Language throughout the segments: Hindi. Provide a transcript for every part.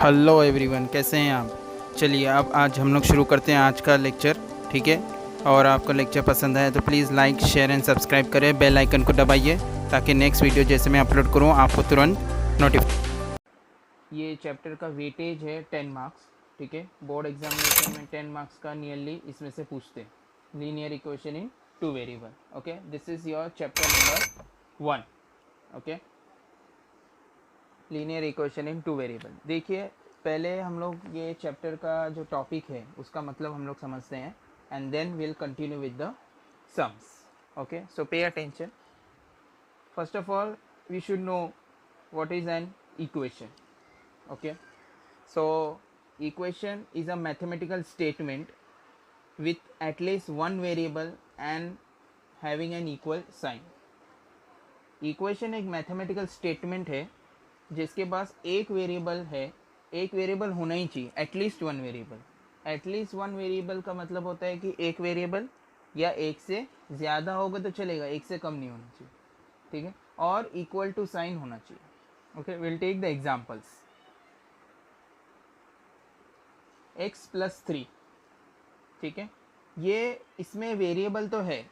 हेलो एवरीवन, कैसे हैं आप। चलिए अब आज हम लोग शुरू करते हैं आज का लेक्चर। ठीक है, और आपका लेक्चर पसंद आए तो please like share and subscribe करें, बेल आइकन को दबाइए ताकि नेक्स्ट वीडियो जैसे मैं अपलोड करूँ आपको तुरंत नोटिफिकेशन। ये चैप्टर का वेटेज है 10 मार्क्स। ठीक है, बोर्ड एग्जामिनेशन में 10 मार्क्स का नियरली इसमें से पूछते हैं। Linear equation in two variable. Okay, this is your chapter number 1। Okay, linear equation in two variable. देखिए, पहले हम लोग ये चैप्टर का जो टॉपिक है उसका मतलब हम लोग समझते हैं, and then we'll continue with the sums. Okay, so pay attention. First of all we should know what is an equation. Okay, so equation is a mathematical statement with at least one variable and having an equal sign. Equation एक मैथमेटिकल स्टेटमेंट है जिसके पास एक वेरिएबल है, एक वेरिएबल होना ही चाहिए, at least one variable. At least one variable का मतलब होता है कि एक वेरिएबल या एक से ज़्यादा होगा तो चलेगा, एक से कम नहीं होना चाहिए। ठीक है, और इक्वल टू साइन होना चाहिए। Okay, we'll take the examples. x plus 3। ठीक है, ये इसमें वेरिएबल तो है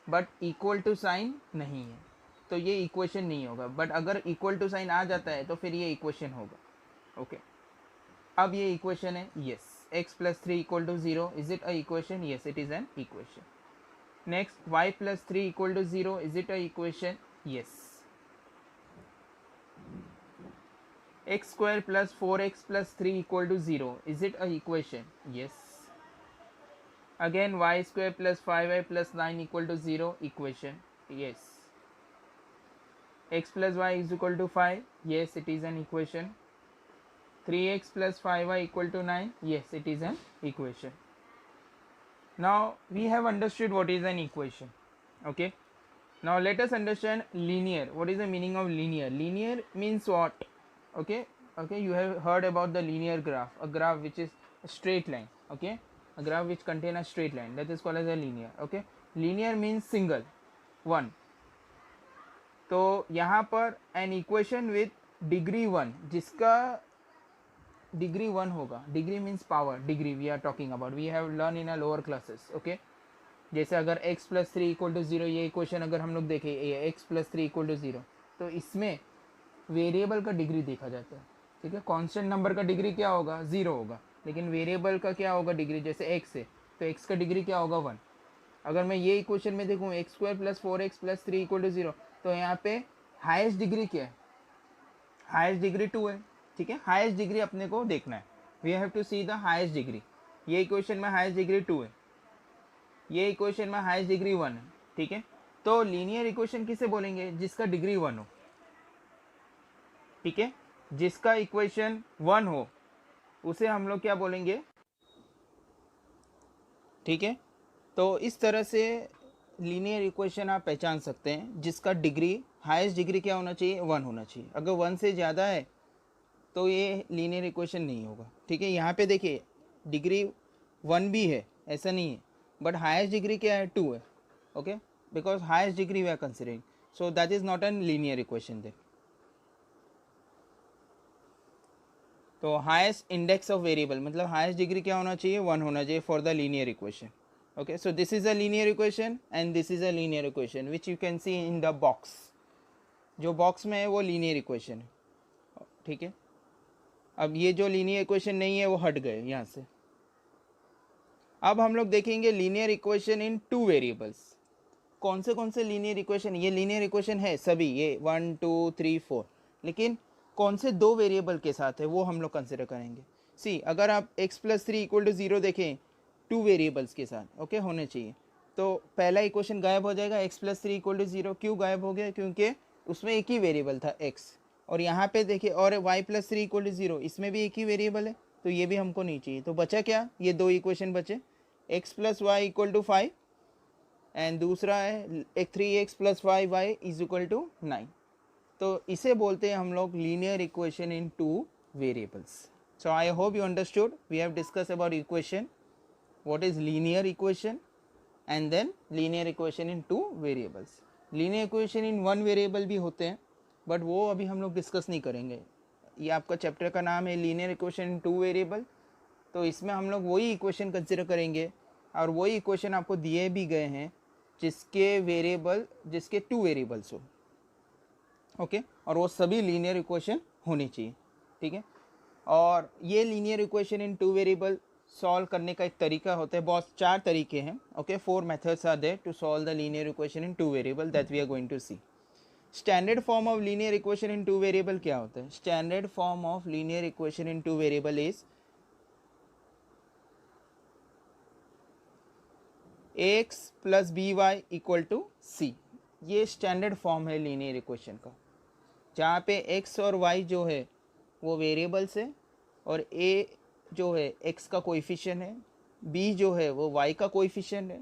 बट इक्वल टू साइन नहीं है, तो ये इक्वेशन नहीं होगा। बट अगर इक्वल टू साइन आ जाता है तो फिर ये इक्वेशन होगा। ओके, अब ये इक्वेशन है, yes, x plus 3 equal to 0, is it a equation? Yes, it is an equation. Next, y plus 3 equal to 0, is it a equation? Yes. x square plus 4x plus 3 equal to 0, is it a equation? Yes. Again, y square plus 5y plus 9 equal to 0, equation? Yes. X plus y is equal to 5, yes, it is an equation. 3x plus 5y equal to 9, yes, it is an equation. Now we have understood what is an equation. Okay, now let us understand linear. What is the meaning of linear? Linear means what? Okay, you have heard about the linear graph, a graph which is a straight line. Okay, a graph which contain a straight line, that is called as a linear. Okay, linear means single, one. तो यहाँ पर एन इक्वेशन विथ डिग्री 1, जिसका डिग्री 1 होगा। Degree means power, degree we are talking about, we have learn in a lower classes. Okay, जैसे अगर x प्लस 3 इक्वल टू 0, ये इक्वेशन अगर हम लोग देखें, ये x प्लस 3 इक्वल टू 0, तो इसमें वेरिएबल का डिग्री देखा जाता है। ठीक है, कांस्टेंट नंबर का डिग्री क्या होगा? 0 होगा, लेकिन वेरिएबल का क्या होगा डिग्री? जैसे x है तो x का डिग्री क्या होगा? 1। अगर मैं ये इक्वेशन में देखूँ x square plus 4x plus 3 equal to 0, तो यहाँ पे हाईएस्ट डिग्री क्या है? हाईएस्ट डिग्री 2 है। ठीक है, हाईएस्ट डिग्री अपने को देखना है, we have to see the highest degree. ये इक्वेशन में हाईएस्ट डिग्री 2 है, ये इक्वेशन में हाईएस्ट डिग्री 1 है। ठीक है, तो लीनियर इक्वेशन किसे बोलेंगे? जिसका डिग्री 1 हो। ठीक है, जिसका इक्वेशन 1 हो उसे हम लोग क्या बोलेंगे? ठीक है, तो इस तरह से लीनियर इक्वेशन आप पहचान सकते हैं, जिसका डिग्री, हाईएस्ट डिग्री क्या होना चाहिए? 1 होना चाहिए। अगर 1 से ज़्यादा है तो ये लीनियर इक्वेशन नहीं होगा। ठीक है, यहाँ पे देखिए डिग्री 1 भी है, ऐसा नहीं है, बट हाईएस्ट डिग्री क्या है? 2 है। Okay, because highest degree we are considering, so that is not an linear equation then. तो हाईएस्ट इंडेक्स ऑफ वेरिएबल मतलब हाईएस्ट डिग्री क्या होना चाहिए? 1 होना चाहिए for the linear equation. Okay, so this is a linear equation and this is a linear equation which you can see in the box. जो बॉक्स में है वो लीनियर इक्वेशन है। ठीक है, अब ये जो लीनियर इक्वेशन नहीं है वो हट गए यहाँ से। अब हम लोग देखेंगे linear equation in two variables. कौन से लीनियर इक्वेशन? ये लीनियर इक्वेशन है सभी, ये 1 2 3 4, लेकिन कौन से दो वेरिएबल के साथ है वो हम लोग कंसिडर करेंगे। सी, अगर आप x प्लस 3 इक्वल टू 0 देखें, टू वेरिएबल्स के साथ ओके होने चाहिए, तो पहला इक्वेशन गायब हो जाएगा। x प्लस 3 इक्वल टू 0 क्यों गायब हो गया? क्योंकि उसमें एक ही वेरिएबल था x, और यहाँ पे देखिए, और y प्लस 3 इक्वल टू 0, इसमें भी एक ही वेरिएबल है, तो ये भी हमको नहीं चाहिए। तो बचा क्या? ये दो इक्वेशन बचे, x plus y equal to 5 and दूसरा है एक 3x plus 5y is equal to 9। तो इसे बोलते हैं हम लोग linear equation in two variables. So I hope you understood, we have discuss about equation, what is linear equation and then linear equation in two variables. Linear equation in one variable भी होते हैं, बट वो अभी हम लोग डिस्कस नहीं करेंगे, ये आपका चैप्टर का नाम है linear equation in two variable, तो इसमें हम लोग वही इक्वेशन कंसिडर करेंगे और वही इक्वेशन आपको दिए भी गए हैं जिसके टू वेरिएबल्स हो, ओके, और वो सभी लीनियर इक्वेशन होनी चाहिए, ठीक है। और ये linear equation in two variable solve करने का एक तरीका होता है, बहुत 4 तरीके हैं, okay, 4 methods are there to solve the linear equation in two variable that we are going to see. Standard form of linear equation in two variable क्या होता है? Standard form of linear equation in two variable is x plus b y equal to c. ये स्टैंडर्ड फॉर्म है लीनियर इक्वेशन का, जहाँ पे x और y जो है वो वेरिएबल्स है और a जो है x का कोएफिशिएंट है, b जो है वो y का कोएफिशिएंट है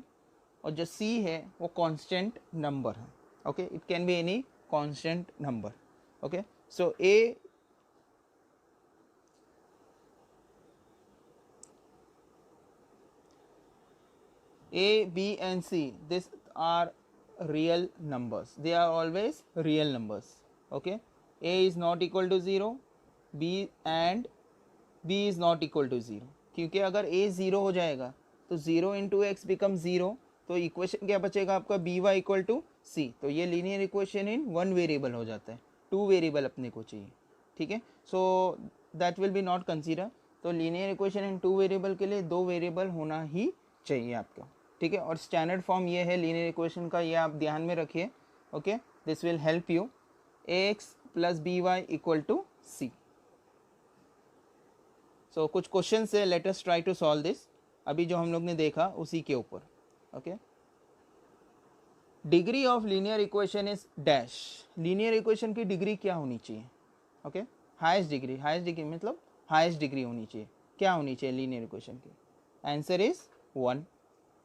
और जो c है वो कांस्टेंट नंबर है, okay, it can be any constant number, okay. So A, B and C, these are real numbers. They are always real numbers. Okay. A is not equal to 0, B and B is not equal to 0. क्योंकि अगर A 0 हो जाएगा तो 0 इंटू एक्स बिकम 0, तो इक्वेशन क्या बचेगा आपका बी वाई इक्वल टू सी। तो ये लीनियर इक्वेशन इन 1 वेरिएबल हो जाता है, 2 वेरिएबल अपने को चाहिए, ठीक है। So that will be not consider. तो लीनियर इक्वेशन इन 2 वेरिएबल के लिए 2 वेरिएबल होना ही चाहिए आपका, ठीक है। और स्टैंडर्ड फॉर्म ये है लीनियर इक्वेशन का, ये आप ध्यान में रखिए, okay. This will help you. X plus b y equal to c. So कुछ क्वेश्चन है, let us try to solve this. अभी जो हम लोग ने देखा उसी के ऊपर, okay. Degree of linear equation is dash. Linear equation की डिग्री क्या होनी चाहिए? ओके, हाईएस्ट डिग्री मतलब हाईएस्ट डिग्री होनी चाहिए। क्या होनी चाहिए लीनियर इक्वेशन की? Answer is 1।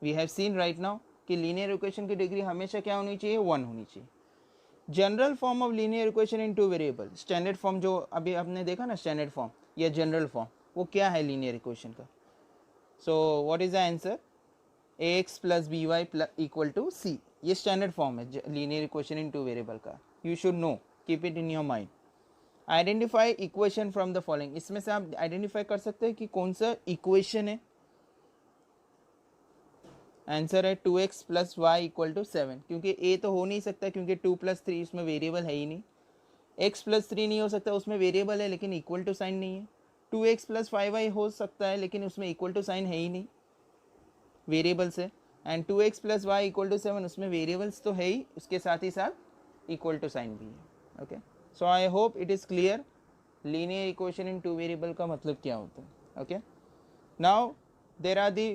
We have seen right now कि लीनियर इक्वेशन की डिग्री हमेशा क्या होनी चाहिए? 1 होनी चाहिए। General form of linear equation in two variable, standard form जो अभी आपने देखा ना, स्टैंडर्ड फॉर्म या जनरल फॉर्म, वो क्या है लीनियर इक्वेशन का? So what is the answer? ax plus b y equal to c. ये स्टैंडर्ड फॉर्म है linear equation in two variable का। You should know, keep it in your mind. Identify equation from the following. इसमें से आप आइडेंटिफाई कर सकते हैं कि कौन सा इक्वेशन है। आंसर है 2x plus y equal to 7, क्योंकि a तो हो नहीं सकता क्योंकि 2 प्लस 3 उसमें वेरिएबल है ही नहीं। x प्लस 3 नहीं हो सकता, उसमें वेरिएबल है लेकिन इक्वल टू साइन नहीं है। 2x प्लस 5y हो सकता है लेकिन उसमें इक्वल टू साइन है ही नहीं, वेरिएबल्स है। And 2x plus y equal to 7, उसमें वेरिएबल्स तो है ही, उसके साथ ही साथ इक्वल टू साइन भी है, okay. So I hope it is clear linear equation in two variable का मतलब क्या होता है, okay. Now there are the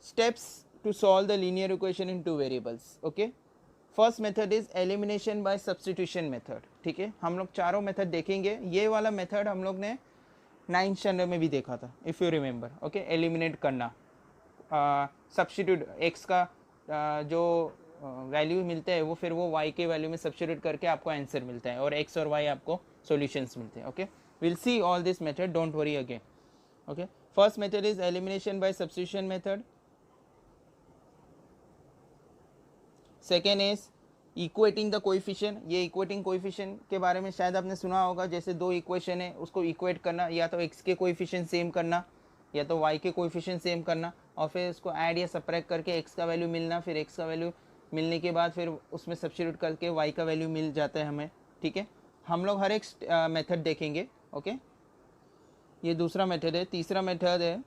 steps to solve the linear equation in two variables, okay। first method is elimination by substitution method, ठीक है। हम लोग चारों मेथड देखेंगे। ये वाला मेथड हम लोग ने 9th स्टैंडर्ड में भी देखा था, if you remember, okay. Eliminate करना, सब्स्टिट्यूट x का जो वैल्यू मिलते हैं वो फिर वो y के वैल्यू में सब्स्टिट्यूट करके आपको आंसर मिलता है और x और y आपको सॉल्यूशंस मिलते हैं, okay. Will see all this method, don't worry again, okay. First method is elimination by substitution method. Second is equating the coefficient. ये इक्वेटिंग कोएफिशिएंट के बारे में शायद आपने सुना होगा, जैसे दो इक्वेशन है उसको इक्वेट करना, या तो x के कोएफिशिएंट सेम करना या तो y के कोएफिशिएंट सेम करना, और फिर उसको ऐड या सब्ट्रैक्ट करके x का वैल्यू मिलना, फिर x का वैल्यू मिलने के बाद फिर उसमें सब्स्टिट्यूट करके y का वैल्यू मिल जाता है हमें, ठीक है। हम लोग हर एक मेथड देखेंगे, ओके। ये दूसरा मेथड है। तीसरा मेथड है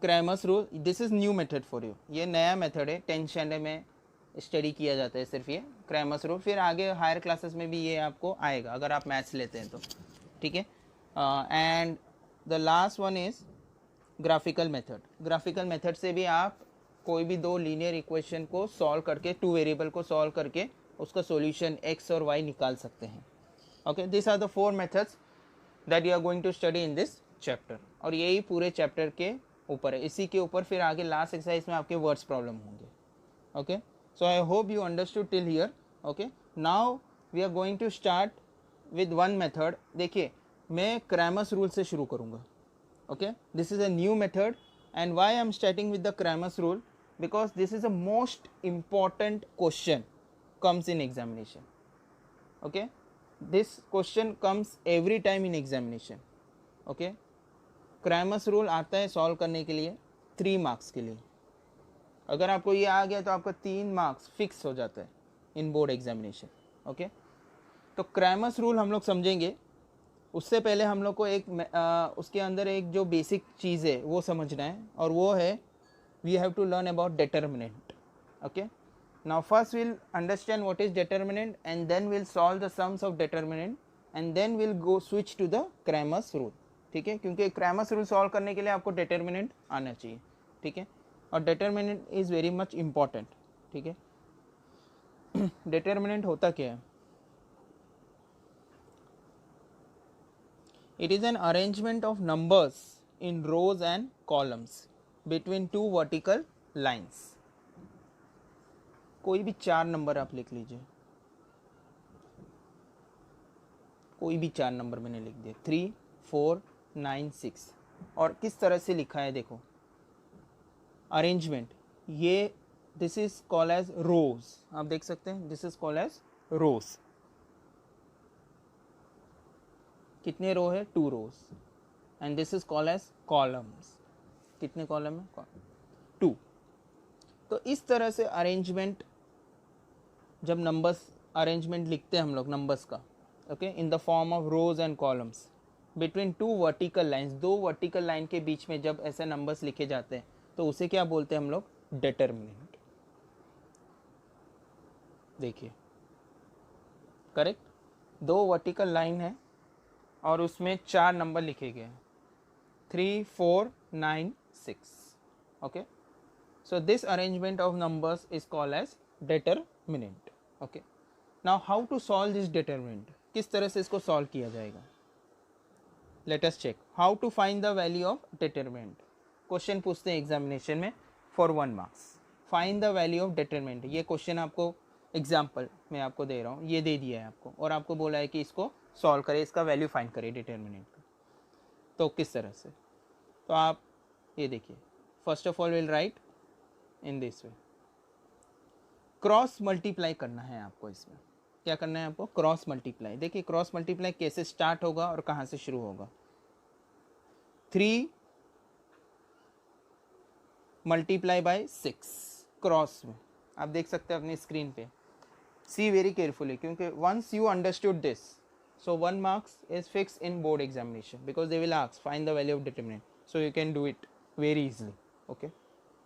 Cramer's rule. This is new method for you, ये नया मेथड है, 10th स्टैंडर्ड में स्टडी किया जाता है सिर्फ ये क्रैमर्स रूल। फिर आगे हायर क्लासेस में भी ये आपको आएगा अगर आप मैथ्स लेते हैं तो, ठीक है। And the last one is graphical method. Graphical method से भी आप कोई भी दो लीनियर इक्वेशन को सॉल्व करके, टू वेरिएबल को सॉल्व करके उसका सॉल्यूशन x और y निकाल सकते हैं, okay. This are the 4 methods that you are going to study in this chapter, और यही पूरे चैप्टर के ऊपर है। इसी के ऊपर फिर आगे लास्ट एक्सरसाइज में आपके वर्ड्स प्रॉब्लम होंगे, okay. So I hope you understood till here, okay। Now we are going to start with one method। देखिए मैं क्रैमर्स रूल से शुरू करूँगा, okay। This is a new method and why I am starting with the Cramer's rule, because this is a most important question comes in examination, okay। This question comes every time in examination. Okay, Cramer's rule आता है सॉल्व करने के लिए 3 मार्क्स के लिए. अगर आपको ये आ गया तो आपका 3 मार्क्स फिक्स हो जाता है इन बोर्ड एग्जामिनेशन. ओके, तो क्रैमर्स रूल हम लोग समझेंगे. उससे पहले हम लोग को उसके अंदर एक जो बेसिक चीज़ है वो समझना है, और वो है we have to learn about determinant. Okay, now first we'll understand what is determinant and then we'll solve the sums of determinant and then we'll go switch to the Cramer's rule. ठीक है, क्योंकि क्रैमर्स रूल सॉल्व करने के लिए आपको डिटर्मिनेंट आना चाहिए. ठीक है, और determinant is very much important. ठीक है, डिटर्मिनेंट होता क्या है? It is an arrangement of numbers in rows and columns between two vertical lines. कोई भी 4 नंबर आप लिख लीजिए, कोई भी 4 नंबर मैंने लिख दिए 3, 4, 9, 6. और किस तरह से लिखा है देखो, अरेंजमेंट. ये this is called as rows. आप देख सकते हैं, this is called as rows. कितने रो है? 2 rows. And this is called as columns. कितने कॉलम है? 2. तो इस तरह से अरेंजमेंट, जब नंबर्स अरेंजमेंट लिखते हैं हम लोग नंबर्स का, okay, in the form of rose and columns between 2 vertical lines, 2 vertical line के बीच में जब ऐसे नंबर्स लिखे जाते हैं तो उसे क्या बोलते हैं हम लोग? डिटर्मिनेंट. देखिए, करेक्ट, 2 वर्टिकल लाइन है और उसमें 4 नंबर लिखे गए हैं 3, 4, 9, 6. Okay, so this arrangement of numbers is called as determinant. okay, now how to solve this determinant? किस तरह से इसको सॉल्व किया जाएगा? let us check how to find the value of determinant. Question पूछते हैं एग्जामिनेशन में for 1 marks. Find the value of determinant. ये क्वेश्चन आपको एग्जाम्पल मैं आपको दे रहा हूँ, ये दे दिया है आपको और आपको बोला है कि इसको सॉल्व करें, इसका वैल्यू फाइंड करें डिटरमिनेंट का. तो किस तरह से? तो आप ये देखिए, first of all will write in this way. Cross multiply करना है आपको. इसमें क्या करना है आपको? Cross multiply. देखिए क्रॉस मल्टीप्लाई कैसे स्टार्ट होगा और कहाँ से शुरू होगा. 3 मल्टीप्लाई बाय 6 क्रॉस में आप देख सकते हैं अपनी स्क्रीन पे. सी वेरी केयरफुली, क्योंकि once you understood this, so 1 marks is fixed in board examination because they will ask find the value of determinant, so you can do it very easily. okay,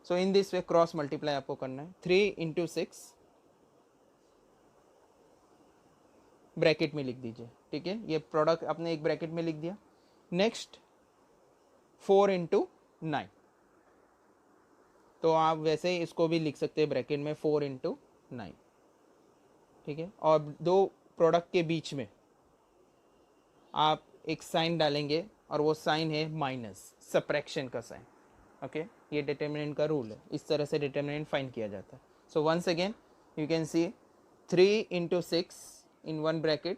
so in this way cross multiply आपको करना है. 3 into 6 ब्रैकेट में लिख दीजिए. ठीक है, ये प्रोडक्ट आपने एक ब्रैकेट में लिख दिया. नेक्स्ट 4 into 9, तो आप वैसे ही इसको भी लिख सकते हैं ब्रैकेट में 4 into 9. ठीक है, और 2 प्रोडक्ट के बीच में आप एक साइन डालेंगे और वो साइन है माइनस, सब्ट्रैक्शन का साइन. ओके, ये डिटर्मिनेंट का रूल है. इस तरह से डिटर्मिनेंट फाइंड किया जाता है. So once again you can see 3 into 6 in 1 bracket,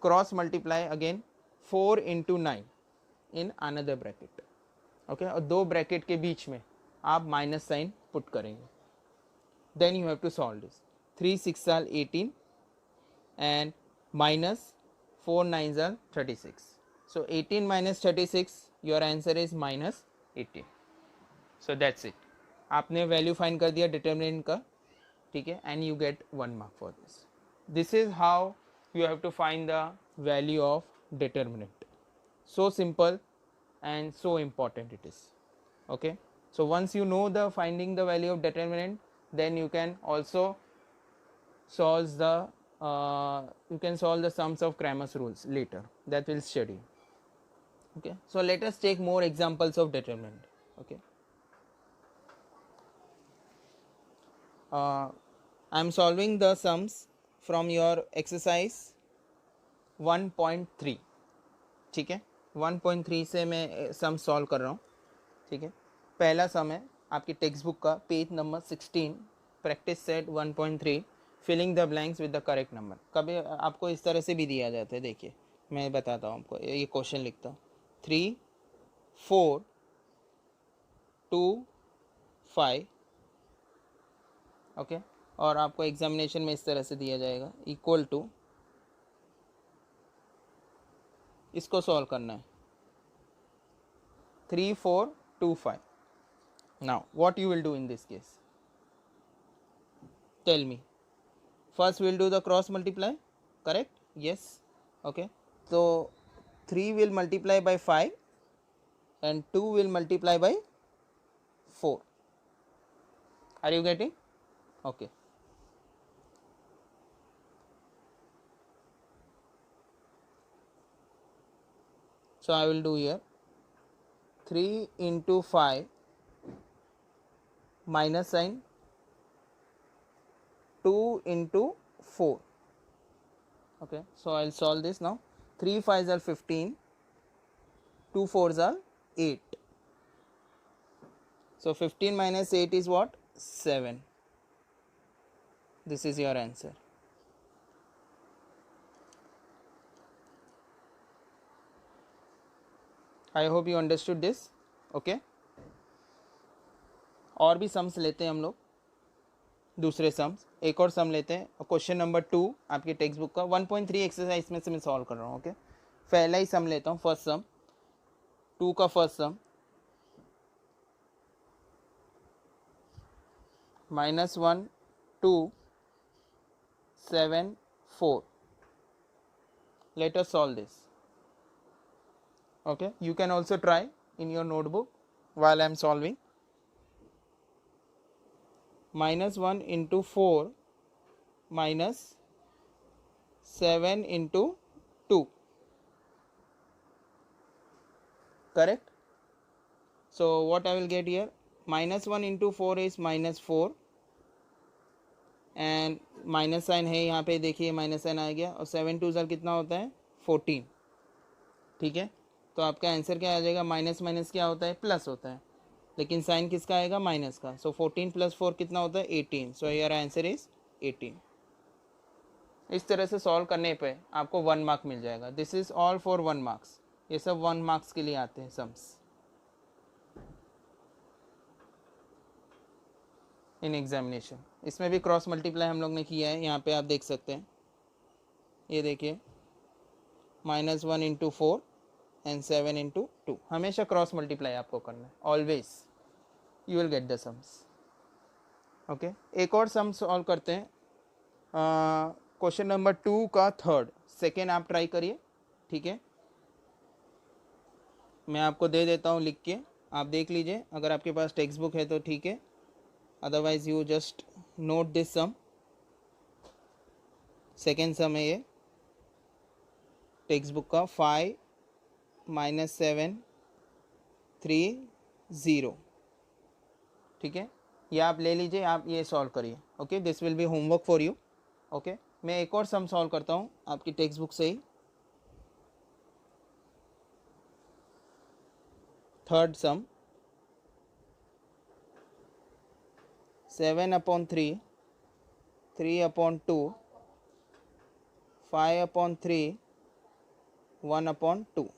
cross multiply again 4 into 9 in another bracket. Okay, और 2 ब्रैकेट के बीच में आप माइनस साइन पुट करेंगे. Then you have to solve this. 3 6 are 18 and minus 4 9s are 36. So 18 minus 36, your answer is minus 18. So that's it. आपने वैल्यू फाइंड कर दिया डिटर्मिनेंट का. ठीक है, and you get 1 mark for this. This is how you have to find the value of determinant. So simple and so important it is. Okay, so once you know the finding the value of determinant, then you can also solve the sums of Cramer's rules later, that will study. Okay, so let us take more examples of determinant. Okay, I am solving the sums from your exercise 1.3. ठीक है, 1.3 से मैं सम सॉल्व कर रहा हूँ. ठीक है, पहला सम है आपकी टेक्स्ट बुक का page number 16, practice set 1.3, filling the blanks with the correct number. कभी आपको इस तरह से भी दिया जाता है. देखिए मैं बताता हूँ आपको, ये क्वेश्चन लिखता हूँ 3 4 2 5. ओके, और आपको एग्जामिनेशन में इस तरह से दिया जाएगा इक्वल टू इसको सॉल्व करना है 3 4 2 5. Now what you will do in this case? Tell me. First we will do the cross multiply, correct? Yes. Okay, so 3 will multiply by 5 and 2 will multiply by 4. Are you getting? Okay. So I will do here 3 into 5 minus sign 2 into 4. Okay, so I'll solve this now. 3 5s are 15, 2 4s are 8. So 15 minus 8 is what? 7. This is your answer. I hope you understood this. Okay. और भी सम्स लेते हैं हम लोग, दूसरे सम्स. एक और सम लेते हैं. क्वेश्चन नंबर 2 आपकी टेक्स्ट बुक का 1.3 एक्सरसाइज में से मैं सॉल्व कर रहा हूँ. ओके, पहला ही सम लेता हूँ. फर्स्ट सम 2 का first some -1 2 7 4. Let us solve this. Okay, you can also try in your notebook while I am solving. -1 into 4 minus 7 into 2. Correct? So what I will get here? -1 into 4 is -4 and minus sign है यहाँ पे, देखिए माइनस साइन आ गया. और 7 2 ज़र कितना होता है? 14. ठीक है, तो आपका आंसर क्या आ जाएगा? माइनस माइनस क्या होता है? प्लस होता है, लेकिन साइन किसका आएगा? माइनस का. सो 14 + 4 कितना होता है? 18. So your answer is 18. इस तरह से सॉल्व करने पे आपको 1 मार्क मिल जाएगा. This is all for 1 marks. ये सब 1 मार्क्स के लिए आते हैं सम्स इन एग्जामिनेशन. इसमें भी क्रॉस मल्टीप्लाई हम लोग ने किया है. यहाँ पे आप देख सकते हैं, ये देखिए -1 into 4 एंड 7 into 2. हमेशा क्रॉस मल्टीप्लाई आपको करना है. Always you will get the sums. Okay, एक और सम सॉल्व करते हैं. क्वेश्चन नंबर 2 का थर्ड सेकेंड आप ट्राई करिए. ठीक है, मैं आपको दे देता हूँ लिख के, आप देख लीजिए. अगर आपके पास टेक्स्ट बुक है तो ठीक है, otherwise you just note this sum. Second sum है ये टेक्स्ट बुक का. 5 - 7 3 0. ठीक है, ये आप ले लीजिए, आप ये सॉल्व करिए. Okay, this will be homework for you. Okay, मैं एक और सम सॉल्व करता हूँ आपकी टेक्स्ट बुक से ही. थर्ड सम 7/3 3/2 5/3 1/2.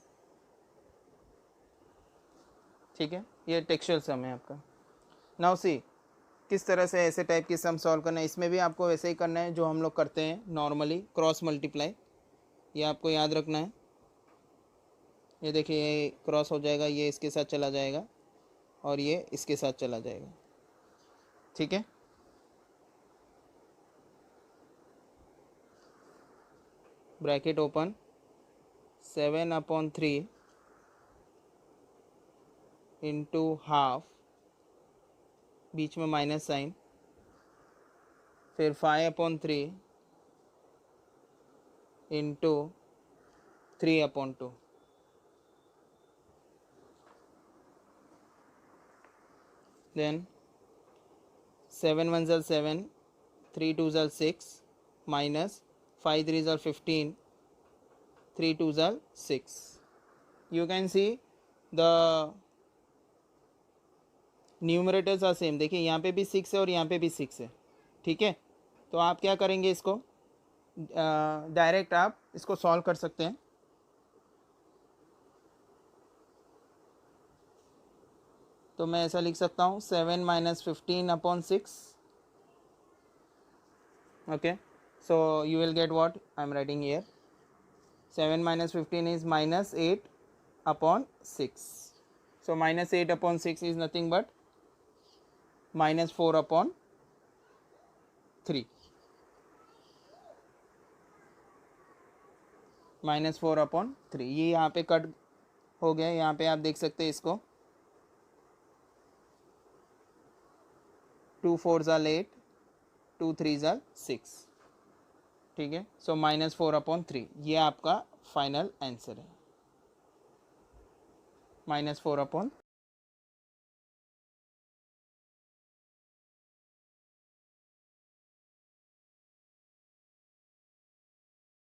ठीक है, ये टेक्सचुअल सम है आपका. नाउ सी किस तरह से ऐसे टाइप की सम सॉल्व करना है. इसमें भी आपको वैसे ही करना है जो हम लोग करते हैं नॉर्मली, क्रॉस मल्टीप्लाई. ये आपको याद रखना है. ये देखिए, ये क्रॉस हो जाएगा, ये इसके साथ चला जाएगा और ये इसके साथ चला जाएगा. ठीक है, ब्रैकेट ओपन. 7/3 इंटू हाफ, बीच में माइनस साइन, फिर 5/3 into 3/2. Then 7 1s are 7, 3 2s are 6, minus 5 3s are 15, 3 2s are 6. You can see the numerators are same. देखिए यहाँ पे भी 6 है और यहाँ पे भी 6 है. ठीक है, तो आप क्या करेंगे, इसको डायरेक्ट आप इसको सॉल्व कर सकते हैं. तो मैं ऐसा लिख सकता हूँ 7 - 15/6. Okay, so you will get what I am writing here. 7 minus 15 is minus 8 upon 6. So minus 8 upon 6 is nothing but minus 4 upon 3. Minus 4 upon 3 ये यहाँ पे कट हो गया. यहाँ पे आप देख सकते हैं इसको. 2 4s are 8, 2 3s are 6. ठीक है. सो माइनस 4 अपॉन 3 ये आपका फाइनल आंसर है. Minus 4 upon